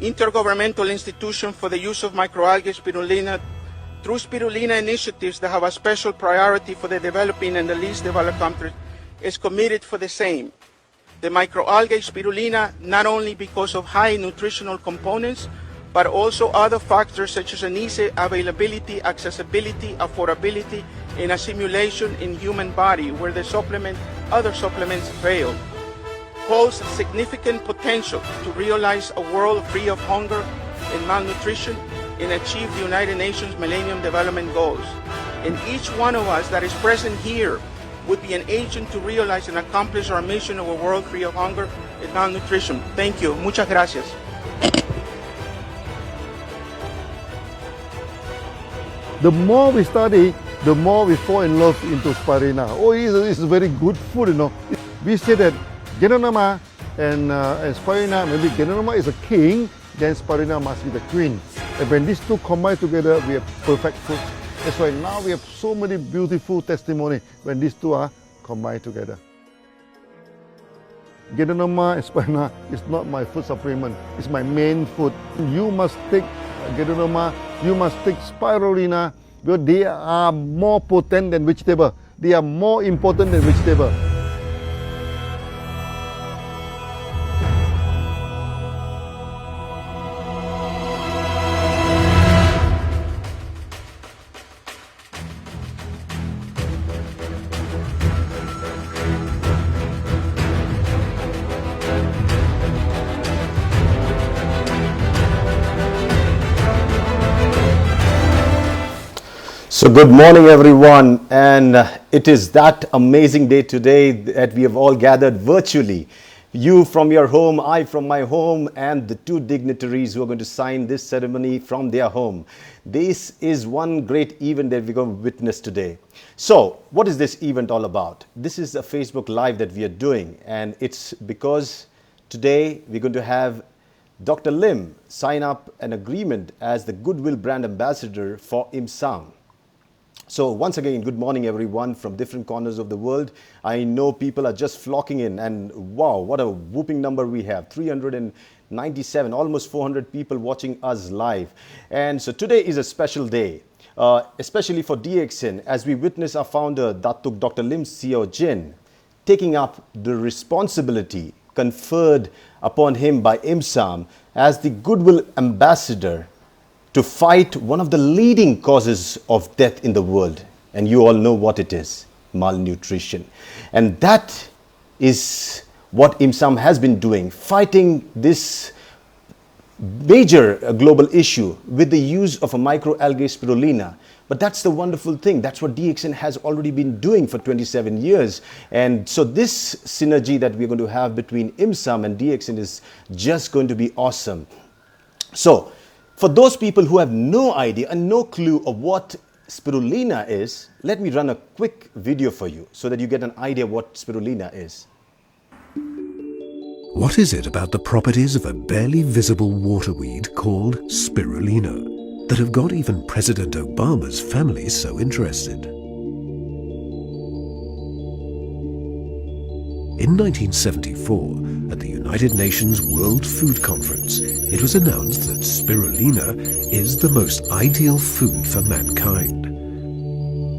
intergovernmental institution for the use of microalgae spirulina through spirulina initiatives that have a special priority for the developing and the least developed countries, is committed for the same. The microalgae spirulina, not only because of high nutritional components, but also other factors such as an easy availability, accessibility, affordability, and assimilation in human body where the other supplements fail, holds significant potential to realize a world free of hunger and malnutrition and achieve the United Nations Millennium Development Goals. And each one of us that is present here would be an agent to realize and accomplish our mission of a world free of hunger and malnutrition. Thank you. Muchas gracias. The more we study, the more we fall in love into spirulina. Oh, it's very good food, you know. We say that Ganoderma and spirulina, maybe Ganoderma is a king, then spirulina must be the queen. And when these two combine together, we have perfect food. That's why now we have so many beautiful testimony when these two are combined together. Ganoderma and spirulina is not my food supplement, it's my main food. You must take Ganoderma, you must take spirulina, because they are more potent than vegetable. They are more important than vegetable. So good morning everyone, and it is that amazing day today that we have all gathered virtually. You from your home, I from my home, and the two dignitaries who are going to sign this ceremony from their home. This is one great event that we're going to witness today. So what is this event all about? This is a Facebook Live that we are doing, and it's because today we're going to have Dr. Lim sign up an agreement as the Goodwill brand ambassador for IIMSAM. So once again, good morning everyone from different corners of the world. I know people are just flocking in, and wow, what a whooping number we have. 397, almost 400 people watching us live. And so today is a special day, especially for DXN, as we witness our founder, Datuk Dr. Lim Siow taking up the responsibility conferred upon him by IIMSAM as the Goodwill ambassador to fight one of the leading causes of death in the world. And you all know what it is, malnutrition. And that is what IIMSAM has been doing, fighting this major global issue with the use of a microalgae spirulina. But that's the wonderful thing. That's what DXN has already been doing for 27 years. And so this synergy that we're going to have between IIMSAM and DXN is just going to be awesome. So for those people who have no idea and no clue of what spirulina is, let me run a quick video for you so that you get an idea what spirulina is. What is it about the properties of a barely visible waterweed called spirulina that have got even President Obama's family so interested? In 1974, at the United Nations World Food Conference, it was announced that spirulina is the most ideal food for mankind.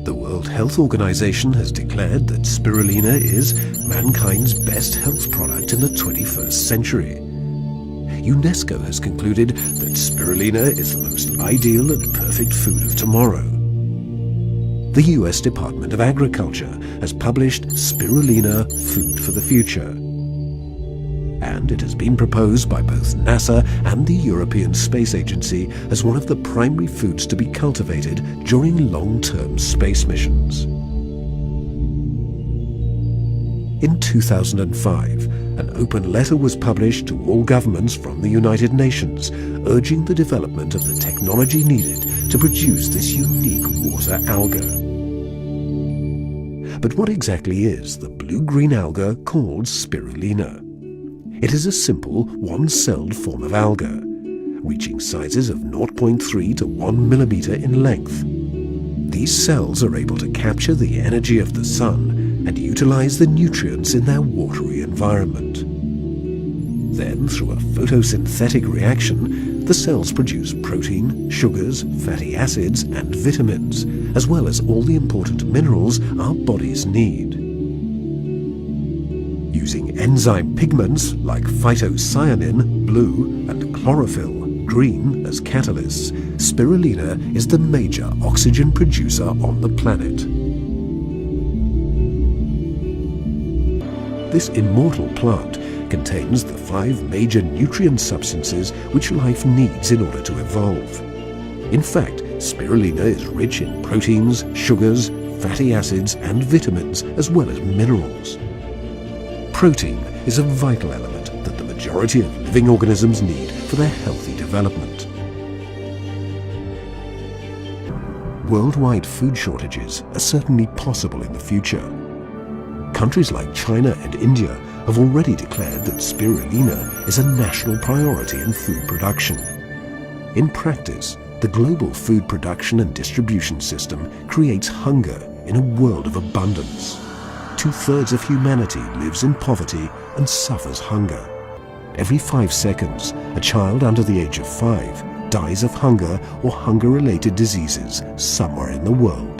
The World Health Organization has declared that spirulina is mankind's best health product in the 21st century. UNESCO has concluded that spirulina is the most ideal and perfect food of tomorrow. The US Department of Agriculture has published Spirulina Food for the Future. And it has been proposed by both NASA and the European Space Agency as one of the primary foods to be cultivated during long-term space missions. In 2005, an open letter was published to all governments from the United Nations urging the development of the technology needed to produce this unique water alga. But what exactly is the blue-green alga called spirulina? It is a simple one-celled form of alga, reaching sizes of 0.3 to 1 millimeter in length. These cells are able to capture the energy of the sun and utilize the nutrients in their watery environment. Then, through a photosynthetic reaction, the cells produce protein, sugars, fatty acids and vitamins, as well as all the important minerals our bodies need. Using enzyme pigments like phytocyanin, blue, and chlorophyll, green, as catalysts, spirulina is the major oxygen producer on the planet. This immortal plant contains the 5 major nutrient substances which life needs in order to evolve. In fact, spirulina is rich in proteins, sugars, fatty acids and vitamins, as well as minerals. Protein is a vital element that the majority of living organisms need for their healthy development. Worldwide food shortages are certainly possible in the future. Countries like China and India have already declared that spirulina is a national priority in food production. In practice, the global food production and distribution system creates hunger in a world of abundance. 2/3 of humanity lives in poverty and suffers hunger. Every 5 seconds, a child under the age of 5 dies of hunger or hunger-related diseases somewhere in the world.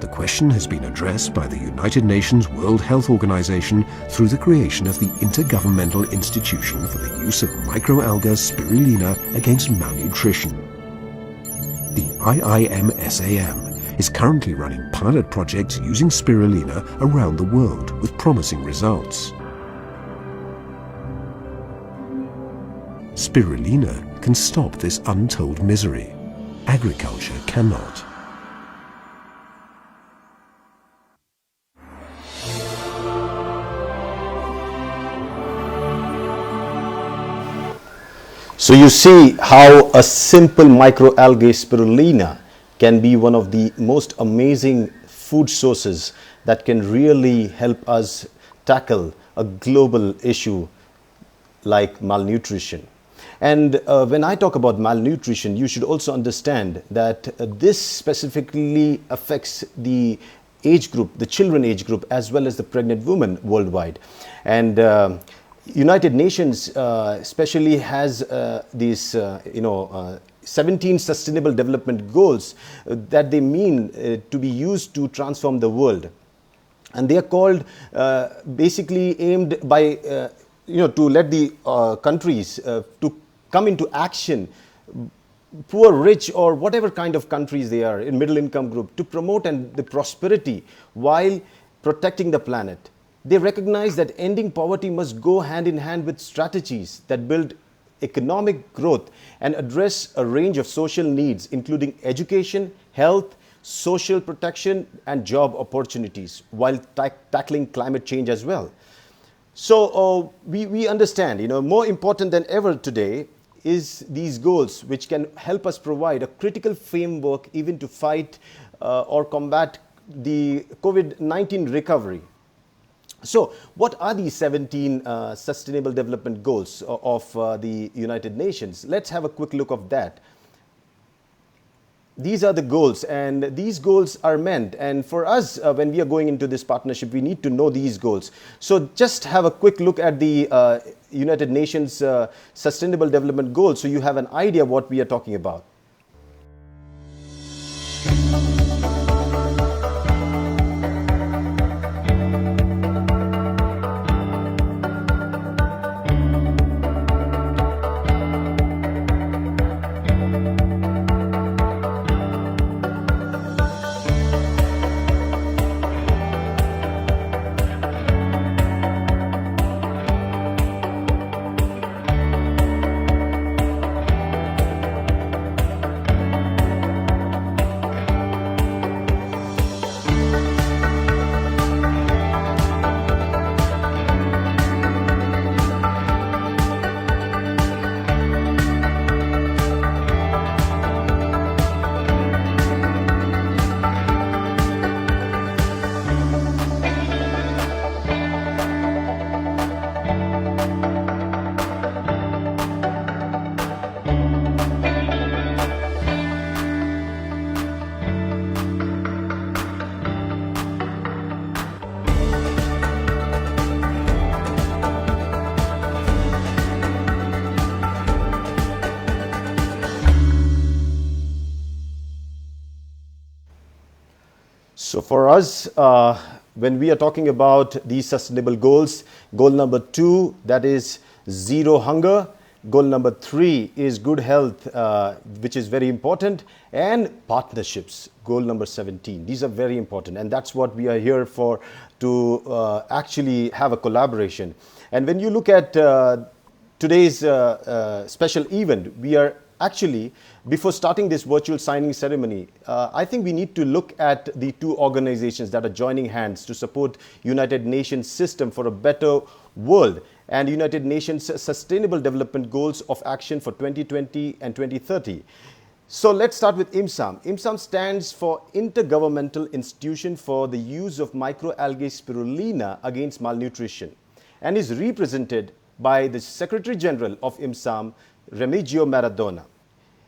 The question has been addressed by the United Nations World Health Organization through the creation of the Intergovernmental Institution for the Use of Microalga Spirulina Against Malnutrition. The IIMSAM is currently running pilot projects using spirulina around the world with promising results. Spirulina can stop this untold misery. Agriculture cannot. So you see how a simple microalgae spirulina can be one of the most amazing food sources that can really help us tackle a global issue like malnutrition. And when I talk about malnutrition, you should also understand that this specifically affects the age group, the children age group, as well as the pregnant women worldwide. And United Nations especially has these 17 sustainable development goals that they mean to be used to transform the world. And they are called basically aimed by to let the countries to come into action, poor, rich, or whatever kind of countries they are in middle income group, to promote the prosperity while protecting the planet. They recognize that ending poverty must go hand in hand with strategies that build economic growth and address a range of social needs, including education, health, social protection, and job opportunities, while tackling climate change as well. So we understand, more important than ever today is these goals, which can help us provide a critical framework even to fight or combat the COVID-19 recovery. So what are these 17 Sustainable Development Goals of the United Nations? Let's have a quick look of that. These are the goals, and these goals are meant, and for us, when we are going into this partnership, we need to know these goals. So just have a quick look at the United Nations Sustainable Development Goals so you have an idea what we are talking about. So for us, when we are talking about these sustainable goals, goal number 2, that is zero hunger. Goal number 3 is good health, which is very important, and partnerships, goal number 17. These are very important, and that's what we are here for, to actually have a collaboration. And when you look at today's special event, we are actually, before starting this virtual signing ceremony, I think we need to look at the 2 organizations that are joining hands to support United Nations system for a better world and United Nations Sustainable Development Goals of Action for 2020 and 2030. So let's start with IIMSAM. IIMSAM stands for Intergovernmental Institution for the Use of Microalgae Spirulina Against Malnutrition, and is represented by the Secretary General of IIMSAM, Remigio Maradona.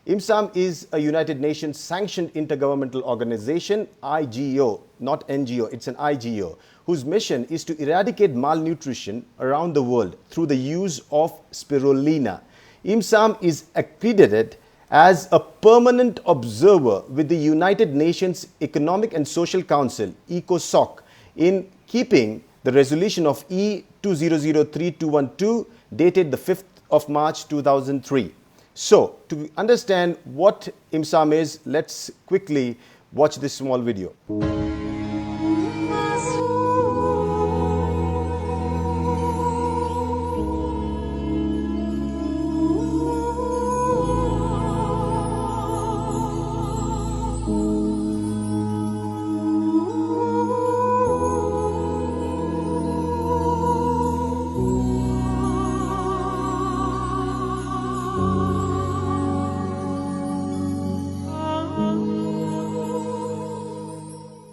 IIMSAM is a United Nations sanctioned intergovernmental organization, IGO, not NGO, it's an IGO, whose mission is to eradicate malnutrition around the world through the use of spirulina. IIMSAM is accredited as a permanent observer with the United Nations Economic and Social Council, ECOSOC, in keeping the resolution of E2003-212 dated the 5th of March 2003. So, to understand what IIMSAM is, let's quickly watch this small video.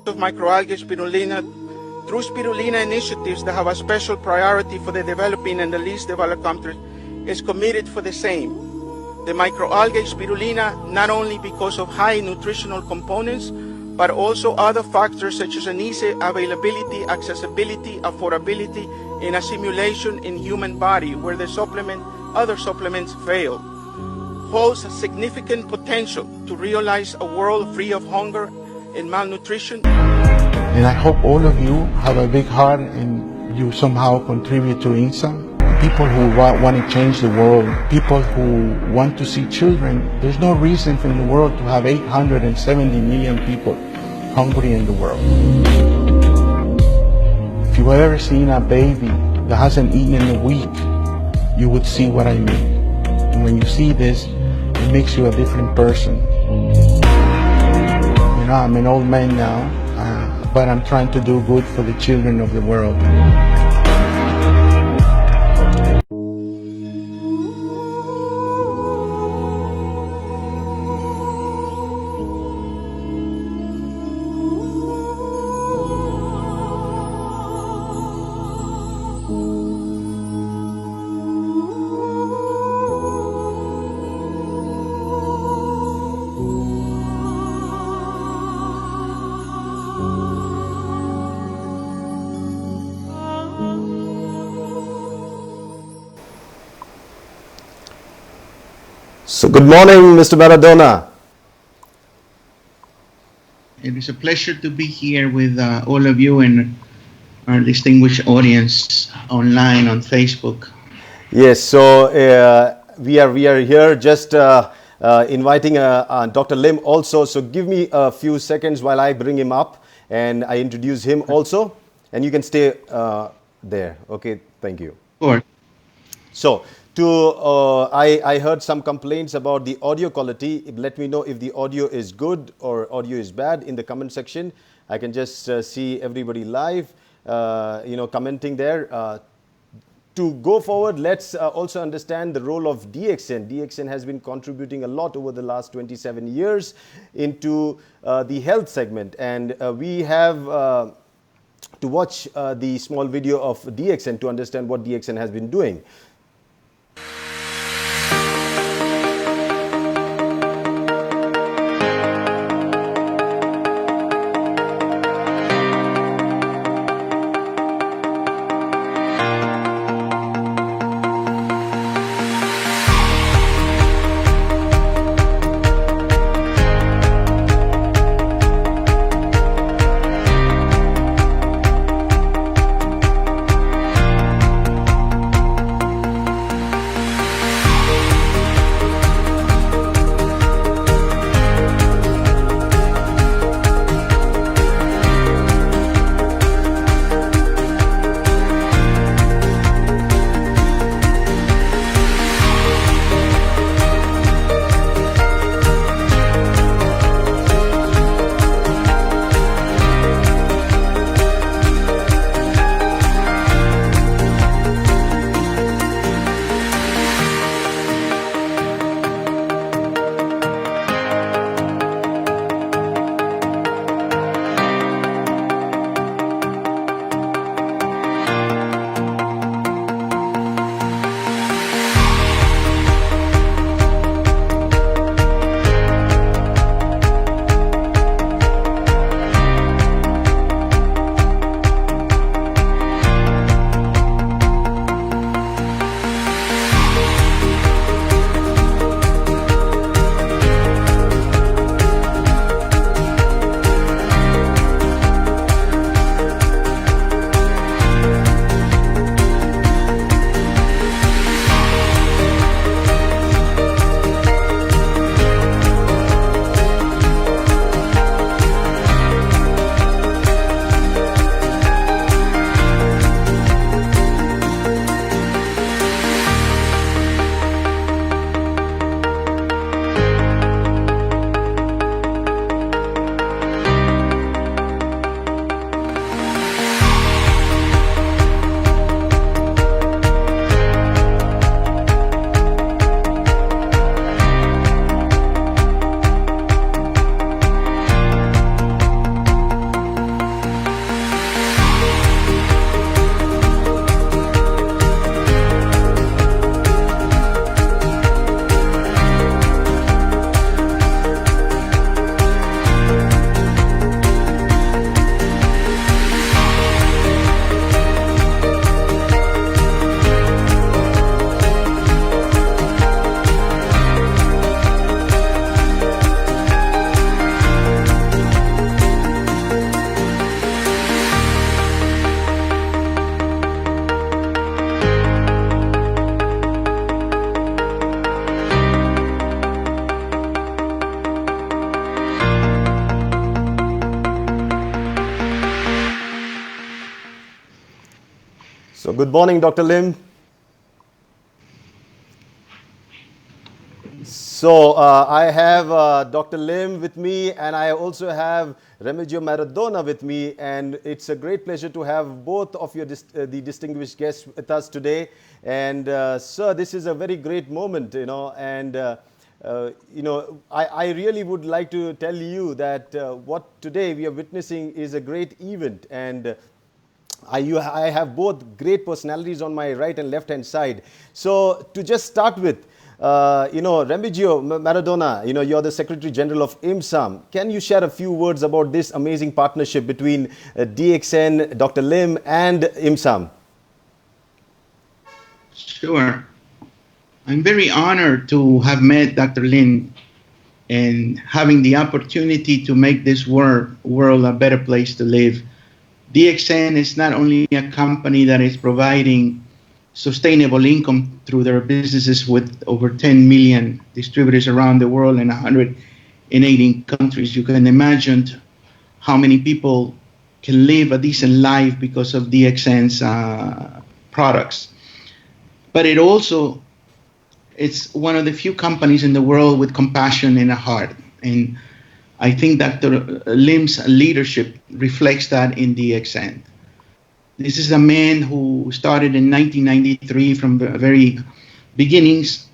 Of microalgae spirulina through spirulina initiatives that have a special priority for the developing and the least developed countries is committed for the same. The microalgae spirulina, not only because of high nutritional components, but also other factors such as an easy availability, accessibility, affordability in assimilation in human body where the other supplements fail, holds a significant potential to realize a world free of hunger and malnutrition. And I hope all of you have a big heart and you somehow contribute to IIMSAM. People who want to change the world, people who want to see children. There's no reason in the world to have 870 million people hungry in the world. If you've ever seen a baby that hasn't eaten in a week, you would see what I mean. And when you see this, it makes you a different person. I'm an old man now, but I'm trying to do good for the children of the world. So good morning, Mr. Maradona. It is a pleasure to be here with all of you and our distinguished audience online on Facebook. Yes, so we are here just inviting Dr. Lim also. So give me a few seconds while I bring him up and I introduce him also, and you can stay there. Okay, thank you. Sure. So I heard some complaints about the audio quality. Let me know if the audio is good or audio is bad in the comment section. I can just see everybody live, commenting there. To go forward, let's also understand the role of DXN. DXN has been contributing a lot over the last 27 years into the health segment, and we have to watch the small video of DXN to understand what DXN has been doing. So good morning, Dr. Lim. So I have Dr. Lim with me, and I also have Remigio Maradona with me, and it's a great pleasure to have both of your the distinguished guests with us today. And sir, this is a very great moment, and I really would like to tell you that what today we are witnessing is a great event, and I have both great personalities on my right and left hand side. So to just start with, Remigio Maradona, you're the Secretary General of IIMSAM. Can you share a few words about this amazing partnership between DXN, Dr. Lim, and IIMSAM? Sure. I'm very honored to have met Dr. Lim and having the opportunity to make this world a better place to live. DXN is not only a company that is providing sustainable income through their businesses with over 10 million distributors around the world in 180 countries. You can imagine how many people can live a decent life because of DXN's products. But it's one of the few companies in the world with compassion in a heart. And I think Dr. Lim's leadership reflects that in DXN. This is a man who started in 1993 from the very beginnings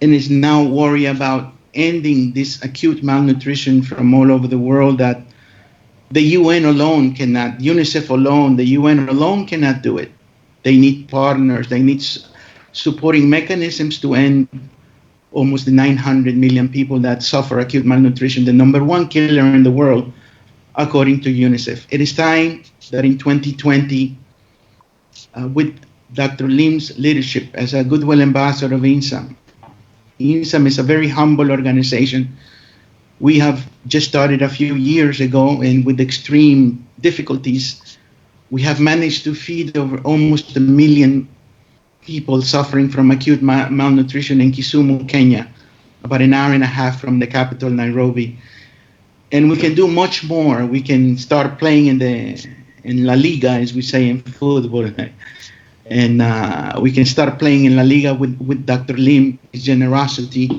and is now worried about ending this acute malnutrition from all over the world that the UN alone cannot, UNICEF alone, the UN alone cannot do it. They need partners, they need supporting mechanisms to end almost the 900 million people that suffer acute malnutrition, the #1 killer in the world, according to UNICEF. It is time that in 2020, with Dr. Lim's leadership as a Goodwill ambassador of IIMSAM. IIMSAM is a very humble organization. We have just started a few years ago, and with extreme difficulties, we have managed to feed over almost 1 million people suffering from acute malnutrition in Kisumu, Kenya, about an hour and a half from the capital, Nairobi. And we can do much more. We can start playing in La Liga, as we say in football. And we can start playing in La Liga with Dr. Lim's generosity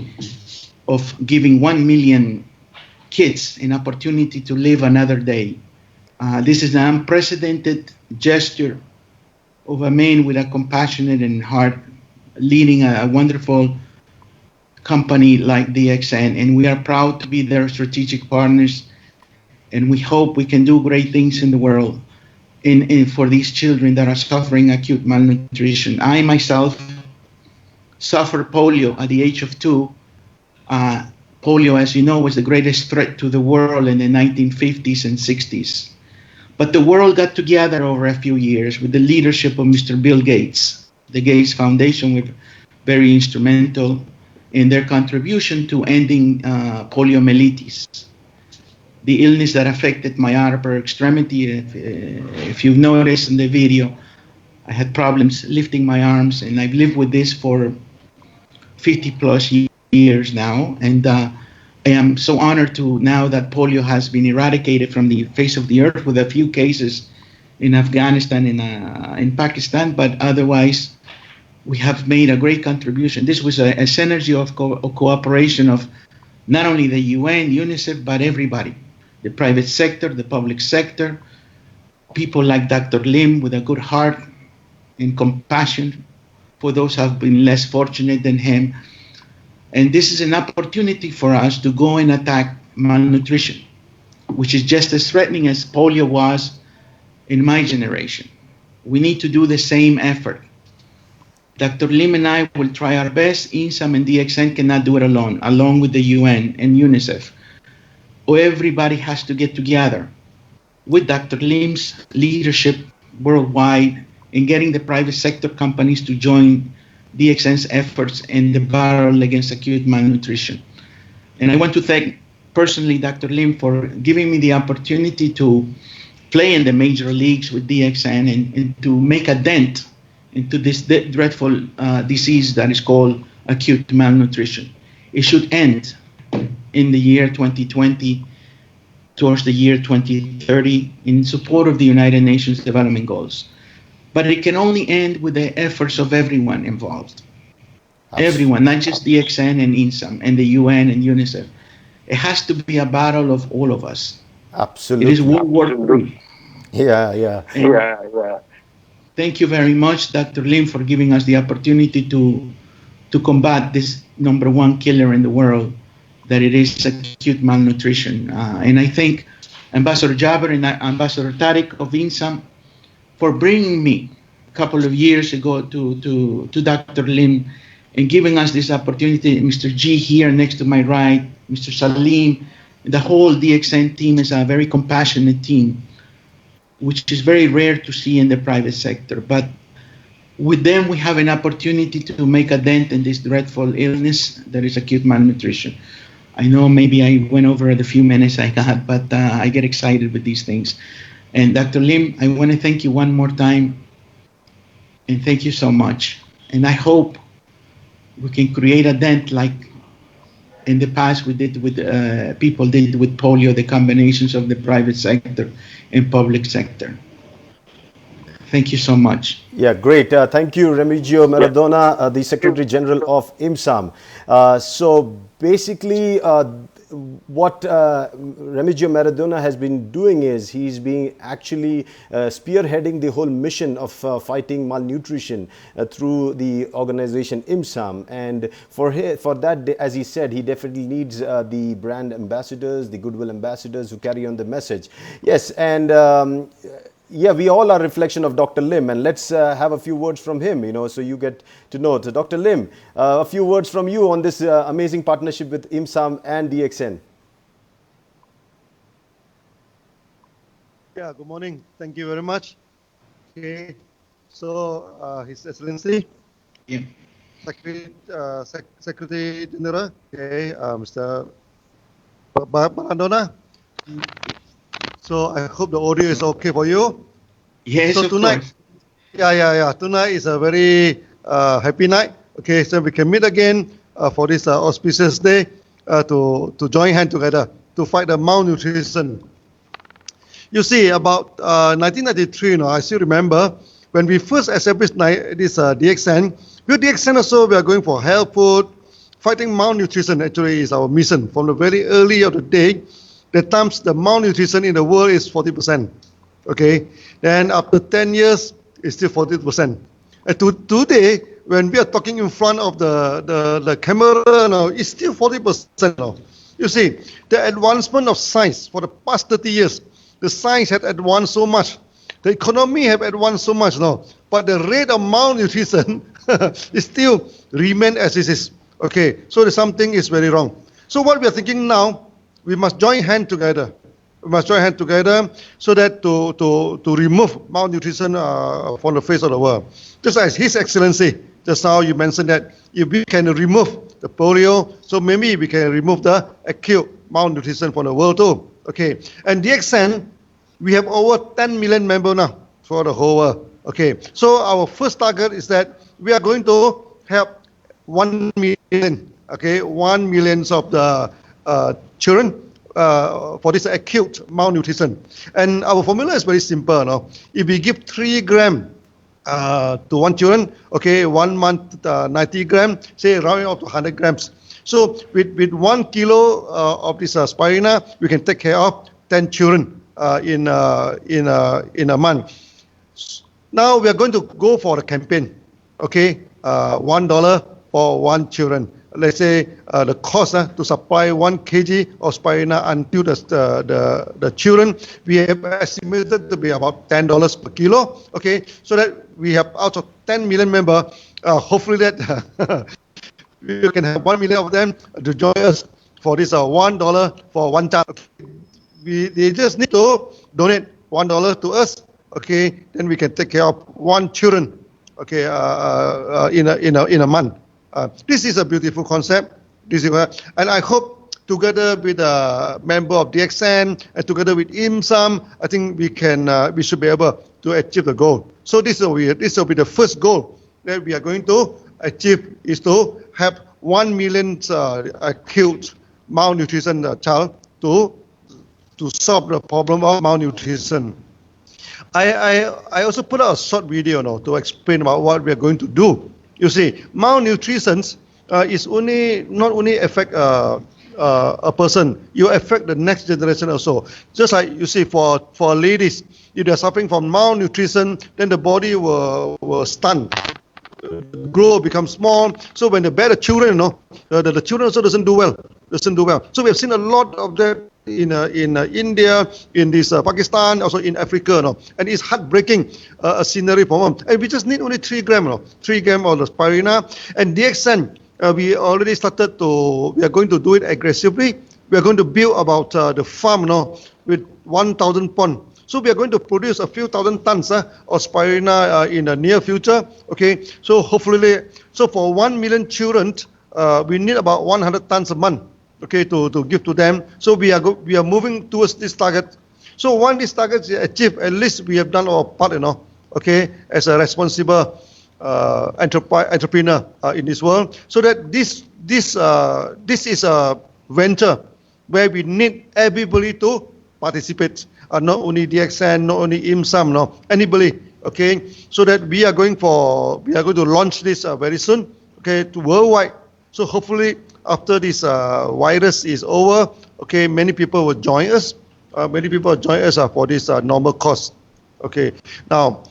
of giving 1 million kids an opportunity to live another day. This is an unprecedented gesture of a man with a compassionate and heart leading a wonderful company like DXN. And we are proud to be their strategic partners. And we hope we can do great things in the world for these children that are suffering acute malnutrition. I myself suffered polio at the age of 2. Polio, as you know, was the greatest threat to the world in the 1950s and 60s. But the world got together over a few years with the leadership of Mr. Bill Gates. The Gates Foundation were very instrumental in their contribution to ending poliomyelitis, the illness that affected my upper extremity. If you've noticed in the video, I had problems lifting my arms, and I've lived with this for 50 plus years now. And I am so honored to now that polio has been eradicated from the face of the earth, with a few cases in Afghanistan and in Pakistan, but otherwise we have made a great contribution. This was a synergy of cooperation of not only the UN, UNICEF, but everybody, the private sector, the public sector, people like Dr. Lim with a good heart and compassion for those who have been less fortunate than him. And this is an opportunity for us to go and attack malnutrition, which is just as threatening as polio was in my generation. We need to do the same effort. Dr. Lim and I will try our best. IIMSAM and DXN cannot do it along with the UN and UNICEF. Everybody has to get together with Dr. Lim's leadership worldwide in getting the private sector companies to join DXN's efforts in the battle against acute malnutrition. And I want to thank personally Dr. Lim for giving me the opportunity to play in the major leagues with DXN and to make a dent into this dreadful disease that is called acute malnutrition. It should end in the year 2020 towards the year 2030 in support of the United Nations Development Goals. But it can only end with the efforts of everyone involved. Everyone, not just DXN and IIMSAM and the UN and UNICEF. It has to be a battle of all of us. Absolutely. It is World War III. Yeah. Thank you very much, Dr. Lim, for giving us the opportunity to combat this number one killer in the world, that it is acute malnutrition. And I thank Ambassador Jaber and Ambassador Tariq of IIMSAM for bringing me a couple of years ago to Dr. Lim and giving us this opportunity. Mr. G here next to my right, Mr. Salim, the whole DXN team is a very compassionate team, which is very rare to see in the private sector. But with them, we have an opportunity to make a dent in this dreadful illness that is acute malnutrition. I know maybe I went over the few minutes I got, but I get excited with these things. And Dr. Lim, I want to thank you one more time, and thank you so much. And I hope we can create a dent like in the past we did with people did with polio, the combinations of the private sector and public sector. Thank you so much. Yeah, great. Thank you, Remigio Maradona, the Secretary General of IIMSAM. So basically, what Remigio Maradona has been doing is he's been actually spearheading the whole mission of fighting malnutrition through the organization IIMSAM. And for that, as he said, he definitely needs the brand ambassadors, the Goodwill ambassadors who carry on the message. Yes, and yeah, we all are a reflection of Dr. Lim, and let's have a few words from him, so you get to know. So Dr. Lim, a few words from you on this amazing partnership with IIMSAM and DXN. Yeah, good morning. Thank you very much. Okay, so His Excellency, Secretary General, okay, Mr. Maradona. So I hope the audio is okay for you. Yes, so of tonight, course. Yeah. Tonight is a very happy night. Okay, so we can meet again for this auspicious day to join hands together to fight the malnutrition. You see, about 1993, I still remember when we first established this DXN. With DXN also, we are going for health food. Fighting malnutrition actually is our mission from the very early of the day. The times the malnutrition in the world is 40%. Okay, then after 10 years, it's still 40%. And today, when we are talking in front of the camera now, it's still 40% now. You see, the advancement of science for the past 30 years, the science has advanced so much. The economy have advanced so much now, but the rate of malnutrition is still remain as it is. Okay, so something is very wrong. So what we are thinking now, we must join hands together. We must join hands together so that to remove malnutrition from the face of the world. Just as His Excellency, just now you mentioned that if we can remove the polio, so maybe we can remove the acute malnutrition from the world too. Okay, and DXN, we have over 10 million members now for the whole world. Okay, so our first target is that we are going to help 1 million. Okay, 1 million of the children for this acute malnutrition. And our formula is very simple. No? If we give 3 grams to one children, okay, 1 month 90 grams, say rounding up to 100 grams. So with 1 kilo of this spirulina, we can take care of 10 children in a month. Now we are going to go for a campaign, okay, $1 for 1 children. Let's say the cost to supply 1 kg of spirulina until the children, we have estimated to be about $10 per kilo. Okay, so that we have out of 10 million members, hopefully that we can have 1 million of them to join us for this $1 for 1 child. They just need to donate $1 to us. Okay, then we can take care of 1 children. Okay, in a month. This is a beautiful concept. And I hope together with a member of DXN and together with IIMSAM, I think we should be able to achieve the goal. So this will be the first goal that we are going to achieve, is to have 1 million acute malnutrition child to solve the problem of malnutrition. I also put out a short video to explain about what we are going to do. You see, malnutrition is not only affect a person, you affect the next generation also. Just like you see, for ladies, if they are suffering from malnutrition, then the body will stun, grow, become small. So when they bear the children, the children also doesn't do well. So we have seen a lot of that in India, in this Pakistan, also in Africa, and it's heartbreaking scenery for them. And we just need only 3 grams, 3 grams of the spirulina. And DXN, we already started we are going to do it aggressively. We are going to build about the farm, with 1,000 ponds. So we are going to produce a few thousand tons of spirulina in the near future. Okay, so hopefully, for 1 million children, we need about 100 tons a month. Okay, to give to them. So we are moving towards this target. So once this target is achieved, at least we have done our part, okay, as a responsible entrepreneur in this world. So that this is a venture where we need everybody to participate. Not only DXN, not only IIMSAM, anybody. Okay, so that we are going to launch this very soon. Okay, to worldwide. So hopefully, after this virus is over, okay, many people will join us. For this normal cost. Okay, now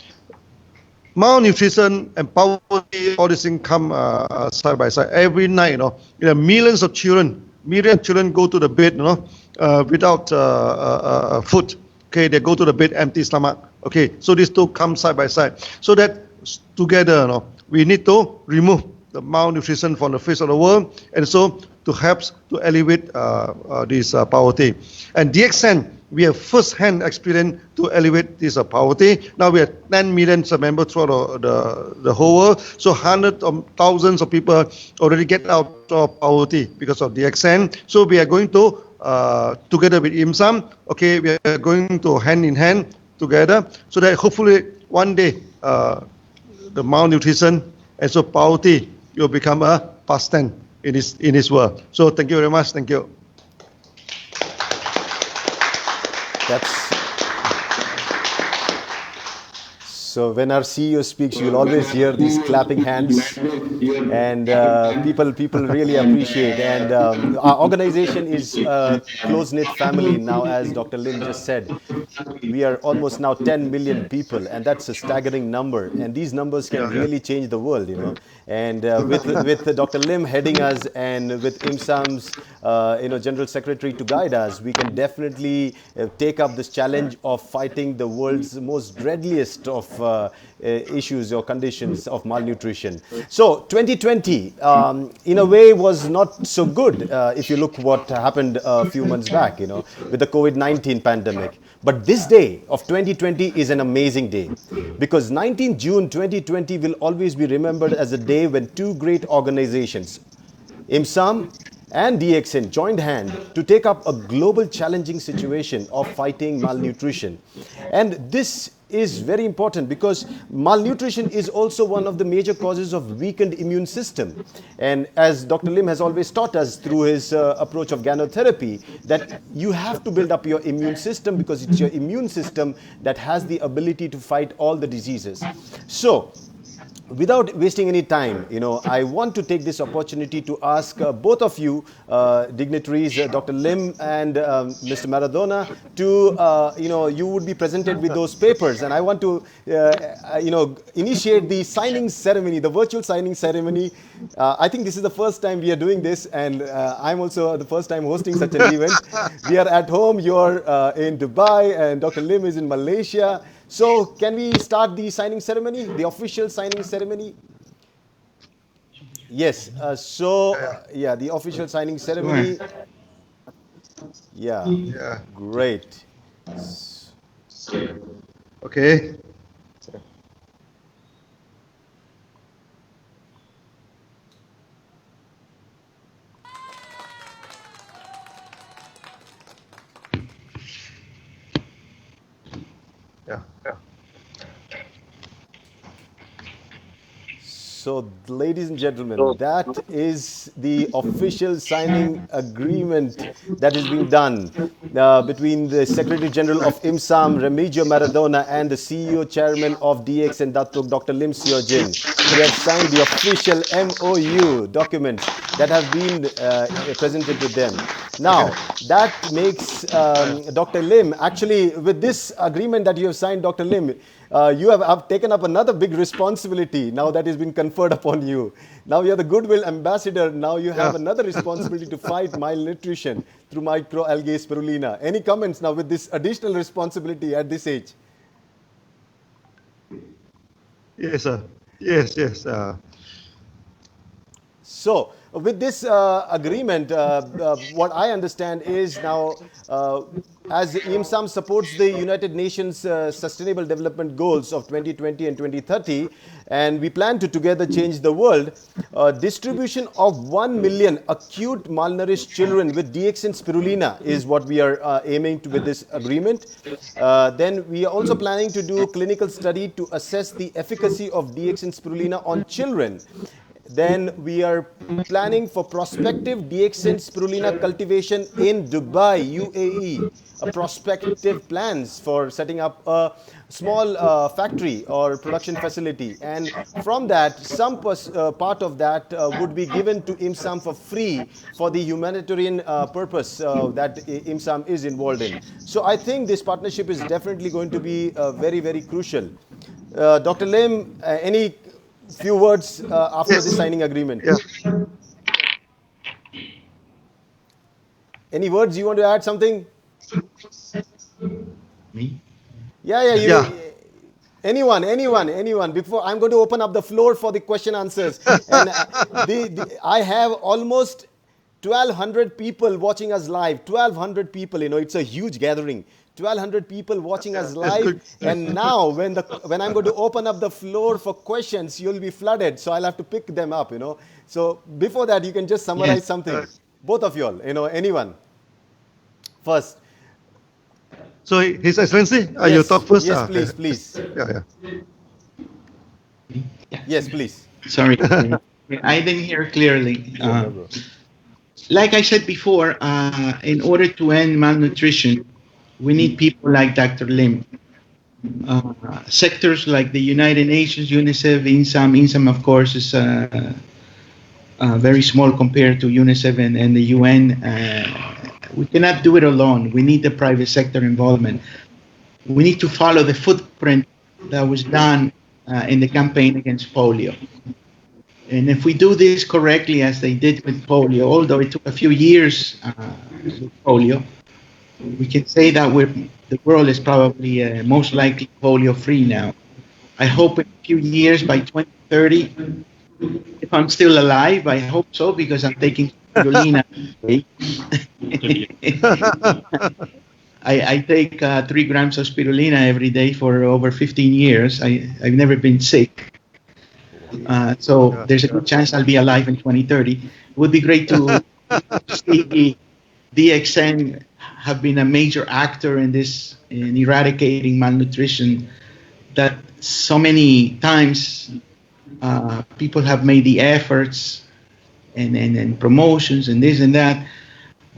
malnutrition and poverty, all these things come side by side. Every night, millions of children go to the bed, without food. Okay, they go to the bed empty stomach. Okay, so these two come side by side. So that together, we need to remove the malnutrition from the face of the world, and so to help to alleviate this poverty. And DXN, we have first-hand experience to alleviate this poverty. Now we have 10 million members throughout the whole world. So hundreds of thousands of people already get out of poverty because of DXN. So we are going to, together with IIMSAM, okay, we are going to hand in hand together, so that hopefully one day the malnutrition and so poverty will become a pastime in this world. So thank you very much. Thank you. So when our CEO speaks, you'll always hear these clapping hands, and people really appreciate. And our organization is a close-knit family now, as Dr. Lim just said. We are almost now 10 million people, and that's a staggering number. And these numbers can really change the world, And with Dr. Lim heading us, and with IIMSAM's General Secretary to guide us, we can definitely take up this challenge of fighting the world's most deadliest of issues or conditions of malnutrition. So 2020, in a way, was not so good if you look what happened a few months back, with the COVID-19 pandemic. But this day of 2020 is an amazing day, because 19 June 2020 will always be remembered as a day when two great organizations, IIMSAM and DXN, joined hand to take up a global challenging situation of fighting malnutrition. And this is very important, because malnutrition is also one of the major causes of weakened immune system. And as Dr. Lim has always taught us through his approach of gynotherapy, that you have to build up your immune system, because it's your immune system that has the ability to fight all the diseases. So, without wasting any time, I want to take this opportunity to ask both of you dignitaries, Dr. Lim and Mr. Maradona, to, you would be presented with those papers. And I want to, initiate the signing ceremony, the virtual signing ceremony. I think this is the first time we are doing this, and I'm also the first time hosting such an event. We are at home, you're in Dubai, and Dr. Lim is in Malaysia. So, can we start the signing ceremony, the official signing ceremony? Yes, the official signing ceremony. Yeah. Great. Okay. So, ladies and gentlemen, that is the official signing agreement that is being done between the Secretary General of IIMSAM, Remigio Maradona, and the CEO Chairman of DXN, Datuk, Dr. Siow. They have signed the official MOU documents that have been presented to them. Now, that makes Dr. Lim, actually, with this agreement that you have signed, Dr. Lim, you have taken up another big responsibility now that has been conferred upon you. Now you're the Goodwill ambassador. Now you have another responsibility to fight malnutrition through microalgae spirulina. Any comments now with this additional responsibility at this age? Yes, sir. Yes, yes. So, with this agreement, what I understand is now, as IIMSAM supports the United Nations Sustainable Development Goals of 2020 and 2030, and we plan to together change the world, distribution of 1 million acute malnourished children with DXN spirulina is what we are aiming to with this agreement. Then we are also planning to do a clinical study to assess the efficacy of DXN spirulina on children. Then we are planning for prospective DXN spirulina cultivation in Dubai, UAE. A prospective plans for setting up a small factory or production facility. And from that, some part of that would be given to IIMSAM for free for the humanitarian purpose that IIMSAM is involved in. So I think this partnership is definitely going to be very, very crucial. Dr. Lim, any few words after the signing agreement? Yeah. Any words you want to add? Something? Me? Yeah. Anyone. Before I'm going to open up the floor for the question answers. And I have almost 1,200 people watching us live. 1,200 people. It's a huge gathering. 1,200 people watching us live, and now when I'm going to open up the floor for questions, you'll be flooded, so I'll have to pick them up, So before that, you can just summarize something. Both of you all, anyone. First. So, His Excellency, you talk first? Yes, please. Yeah. Yes, please. Sorry, I didn't hear clearly. Like I said before, in order to end malnutrition, we need people like Dr. Lim. Sectors like the United Nations, UNICEF, IIMSAM. IIMSAM, of course, is very small compared to UNICEF and the UN. We cannot do it alone. We need the private sector involvement. We need to follow the footprint that was done in the campaign against polio. And if we do this correctly, as they did with polio, although it took a few years with polio, we can say that the world is probably most likely polio-free now. I hope in a few years, by 2030, if I'm still alive, I hope so, because I'm taking spirulina. I take 3 grams of spirulina every day for over 15 years. I've never been sick. So there's a good chance I'll be alive in 2030. It would be great to see DXN have been a major actor in eradicating malnutrition, that so many times people have made the efforts and promotions and this and that,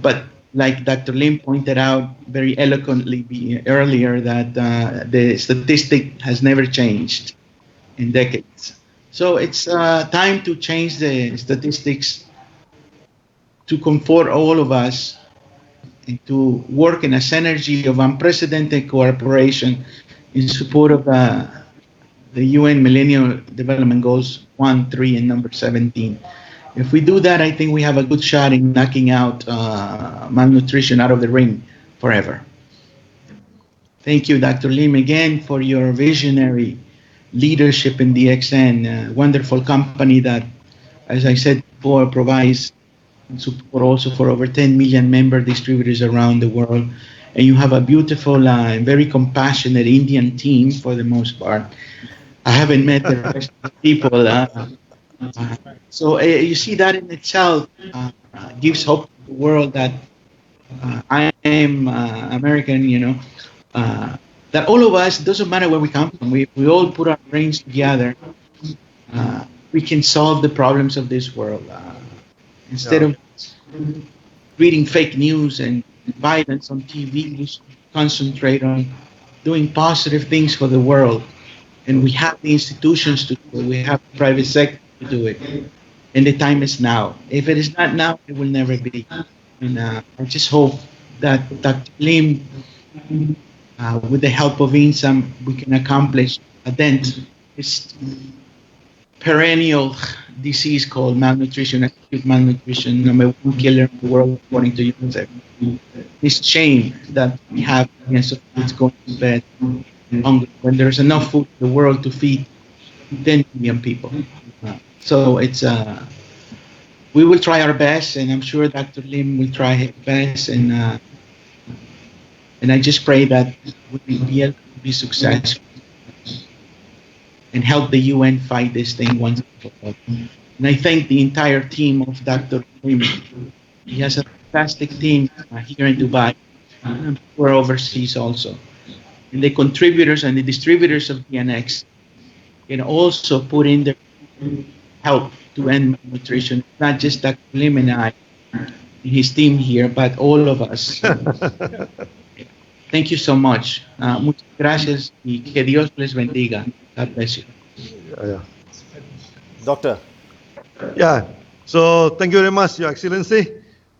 but like Dr. Lim pointed out very eloquently earlier, that the statistic has never changed in decades. So it's time to change the statistics to comfort all of us and to work in a synergy of unprecedented cooperation in support of the UN Millennium Development Goals 1, 3, and number 17. If we do that, I think we have a good shot in knocking out malnutrition out of the ring forever. Thank you, Dr. Lim, again for your visionary leadership in DXN, a wonderful company that, as I said before, provides support also for over 10 million member distributors around the world. And you have a beautiful and very compassionate Indian team for the most part. I haven't met the rest of the people. So you see that in itself gives hope to the world that I am American, that all of us, doesn't matter where we come from, we all put our brains together we can solve the problems of this world. Instead of reading fake news and violence on TV, we should concentrate on doing positive things for the world. And we have the institutions to do it. We have the private sector to do it. And the time is now. If it is not now, it will never be. And I just hope that Dr. Lim, with the help of IIMSAM, we can accomplish a dent this perennial disease called malnutrition, acute malnutrition, number one killer in the world according to UNICEF. This shame that we have against kids going to bed hungry when there's enough food in the world to feed 10 million people. So it's we will try our best, and I'm sure Dr. Lim will try his best, and I just pray that we will be able to be successful and help the UN fight this thing once and for all. And I thank the entire team of Dr. Lim. He has a fantastic team here in Dubai, and we're overseas also. And the contributors and the distributors of DNX can also put in their help to end malnutrition. Not just Dr. Lim and I, his team here, but all of us. Thank you so much. Muchas gracias y que Dios les bendiga. God bless you. Doctor. Yeah. So thank you very much, Your Excellency.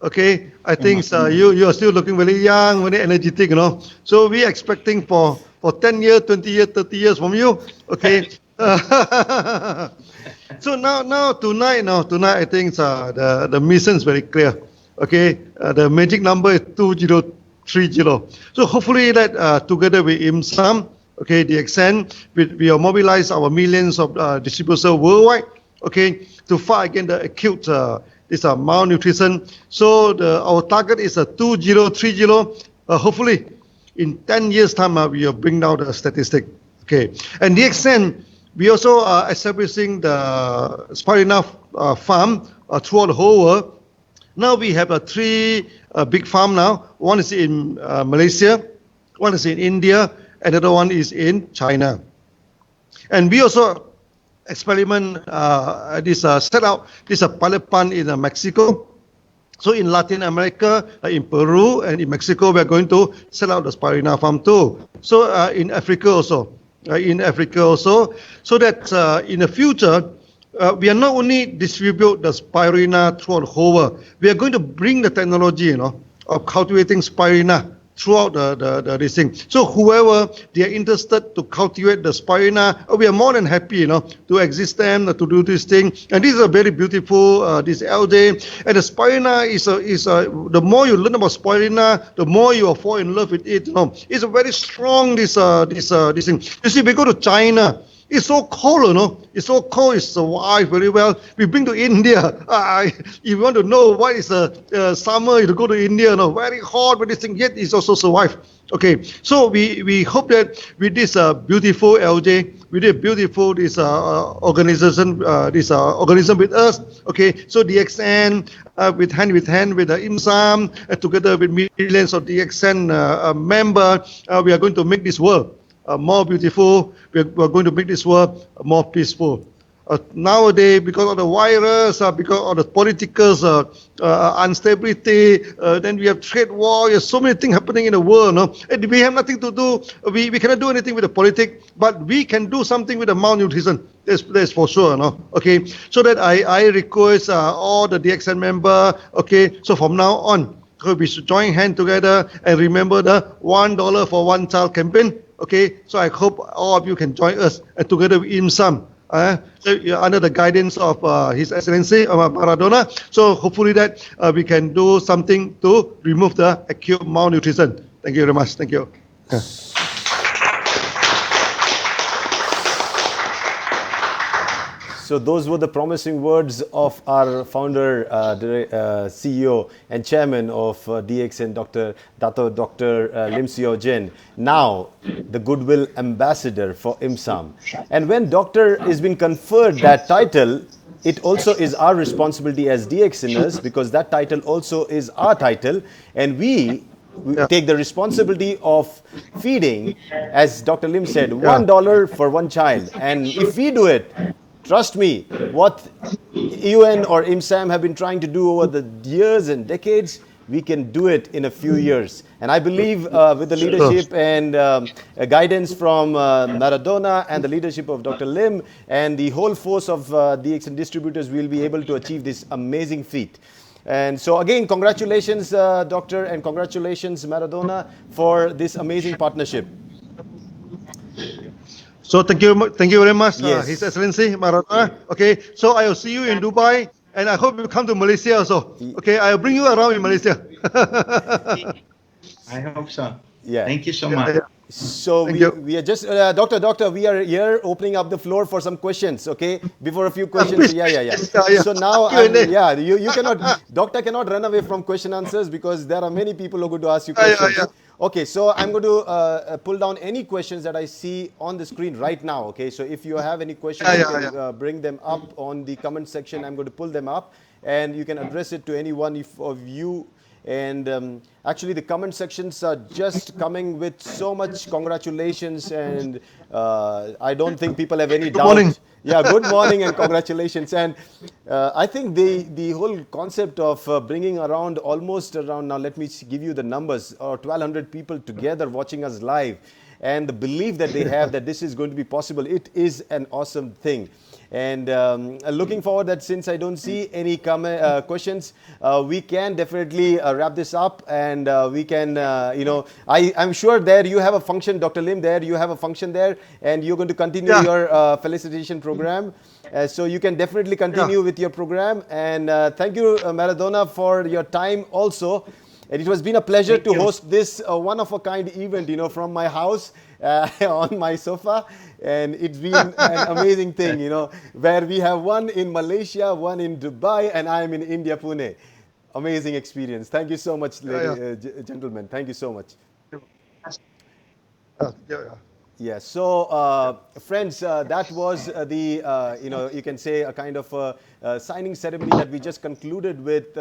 Okay, I think you are still looking very young, very energetic, you know. So we are expecting for 10 years, 20 years, 30 years from you. Okay. So now tonight I think the mission is very clear. Okay, the magic number is 2030. So hopefully that together with IIMSAM, okay, DXN, we will mobilize our millions of distributors worldwide, okay, to fight against the acute this malnutrition. So our target is 2030. Hopefully, in 10 years' time, we will bring down the statistic. Okay, and DXN, we also are establishing the Spirulina farm throughout the whole world. Now we have 3 big farms now. One is in Malaysia, one is in India, another one is in China. And we also experiment set out this pilot plant in Mexico. So in Latin America, in Peru and in Mexico, we are going to set out the Spirulina farm too. So in Africa also, so that in the future, we are not only distribute the Spirulina throughout the whole world, we are going to bring the technology, of cultivating Spirulina throughout this thing. So whoever they are interested to cultivate the Spirulina, we are more than happy, to exist them, to do this thing. And this is a very beautiful this algae. And the Spirulina is the more you learn about Spirulina, the more you will fall in love with it. It's a very strong this thing. You see, we go to China. It's so cold, It's so cold, it survives very well. We bring to India. If you want to know what is summer, you go to India, very hot, but this thing, yet it's also survive. Okay, so we hope that with this beautiful algae, with this beautiful organism with us, okay, so DXN with hand with the IIMSAM, together with millions of DXN members, we are going to make this world more beautiful. We're going to make this world more peaceful. Nowadays, because of the virus, because of the political instability, then we have trade war. There's so many things happening in the world. And we have nothing to do. We cannot do anything with the politics, but we can do something with the malnutrition. That's for sure. Okay. So that I request all the DXN members. Okay. So from now on, we should join hands together and remember the $1 for one child campaign. Okay, so I hope all of you can join us and together with IIMSAM under the guidance of His Excellency Maradona. So hopefully that we can do something to remove the acute malnutrition. Thank you very much. Thank you. So those were the promising words of our founder, CEO and chairman of DXN, Dr. Lim Siow. Now the Goodwill ambassador for IIMSAM. And when doctor is being conferred that title, it also is our responsibility as DXNers, because that title also is our title, and we take the responsibility of feeding, as Dr. Lim said, $1 for one child. And if we do it, trust me, what UN or IIMSAM have been trying to do over the years and decades, we can do it in a few years. And I believe with the leadership and guidance from Maradona and the leadership of Dr. Lim and the whole force of DXN distributors, we'll be able to achieve this amazing feat. And so again, congratulations, Doctor, and congratulations, Maradona, for this amazing partnership. So thank you very much, Yes. His Excellency Maradona. Okay, so I will see you in Dubai, and I hope you come to Malaysia also. Okay, I will bring you around in Malaysia. I hope so. Yeah. Thank you so much. So Thank you. we are just, Doctor, we are here opening up the floor for some questions, okay? Before a few questions, please. yeah. Yeah. So now, Q&A. you cannot, Doctor cannot run away from question answers because there are many people who are going to ask you questions. Yeah. Okay, so I'm going to pull down any questions that I see on the screen right now, okay? So if you have any questions, you can bring them up on the comment section. I'm going to pull them up and you can address it to any one of you. And actually the comment sections are just coming with so much congratulations, and I don't think people have any doubt. morning. Yeah, good morning and congratulations. And I think the whole concept of bringing around almost around, now let me give you the numbers, or 1,200 people together watching us live, and the belief that they have that this is going to be possible, it is an awesome thing. And looking forward that since I don't see any questions, we can definitely wrap this up, and we can, I'm sure there you have a function, Dr. Lim, there you have a function there, and you're going to continue your felicitation program. So you can definitely continue with your program. And thank you, Maradona, for your time also. And it has been a pleasure to host this one-of-a-kind event, from my house on my sofa. And it's been an amazing thing, where we have one in Malaysia, one in Dubai, and I'm in India, Pune. Amazing experience. Thank you so much, gentlemen. Thank you so much. Yeah, so friends, that was the, you can say a kind of signing ceremony that we just concluded with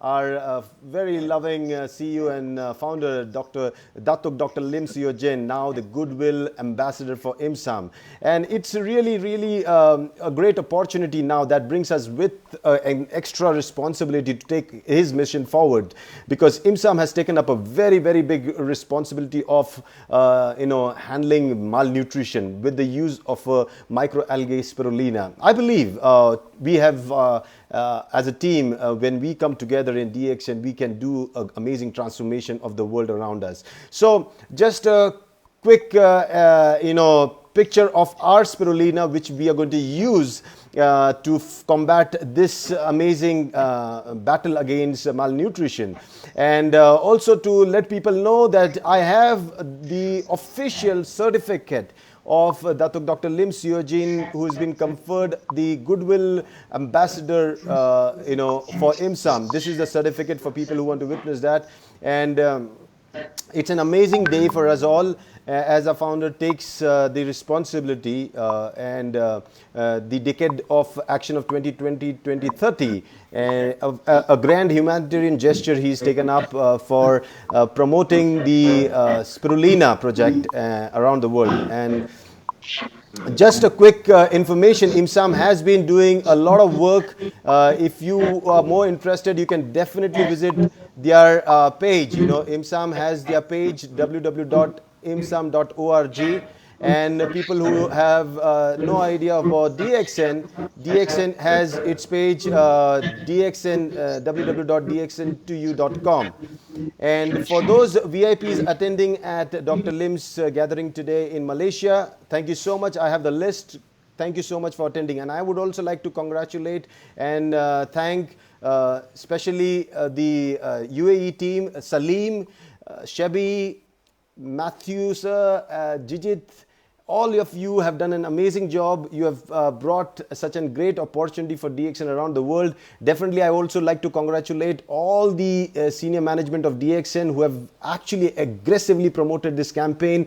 our very loving CEO and founder, Dr. Datuk Dr. Lim Siow Jin, now the Goodwill Ambassador for IIMSAM. And it's really, really a great opportunity now that brings us with an extra responsibility to take his mission forward, because IIMSAM has taken up a very, very big responsibility of, handling malnutrition with the use of microalgae spirulina. I believe we have as a team, when we come together in DXN, we can do an amazing transformation of the world around us. So just a quick, picture of our spirulina, which we are going to use to combat this amazing battle against malnutrition. And also to let people know that I have the official certificate of Datuk Dr. Lim Siow Jin, who has been conferred the Goodwill Ambassador, for IIMSAM. This is the certificate for people who want to witness that. And it's an amazing day for us all, as a founder takes the responsibility and the decade of action of 2020-2030, a grand humanitarian gesture he's taken up for promoting the Spirulina project around the world. And just a quick information, IIMSAM has been doing a lot of work. If you are more interested, you can definitely visit their page. IIMSAM has their page, www.imsam.org. And people who have no idea about DXN, DXN has its page, www.dxn2u.com. And for those VIPs attending at Dr. Lim's gathering today in Malaysia, thank you so much. I have the list. Thank you so much for attending. And I would also like to congratulate and thank especially the UAE team, Salim, Shebi, Matthew, sir, Jijit. All of you have done an amazing job. You have brought such a great opportunity for DXN around the world. Definitely, I also like to congratulate all the senior management of DXN who have actually aggressively promoted this campaign,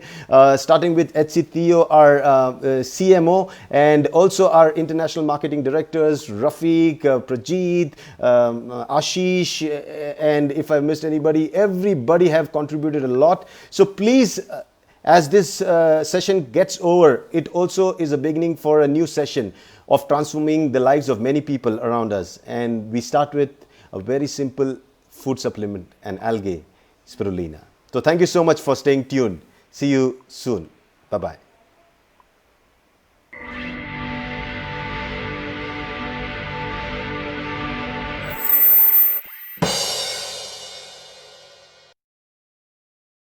starting with HC Theo, our CMO, and also our international marketing directors, Rafiq, Prajeet, Ashish, and if I missed anybody, everybody have contributed a lot. So please, as this session gets over, it also is a beginning for a new session. of transforming the lives of many people around us. And we start with a very simple food supplement, an algae, Spirulina. So thank you so much for staying tuned. See you soon. Bye-bye.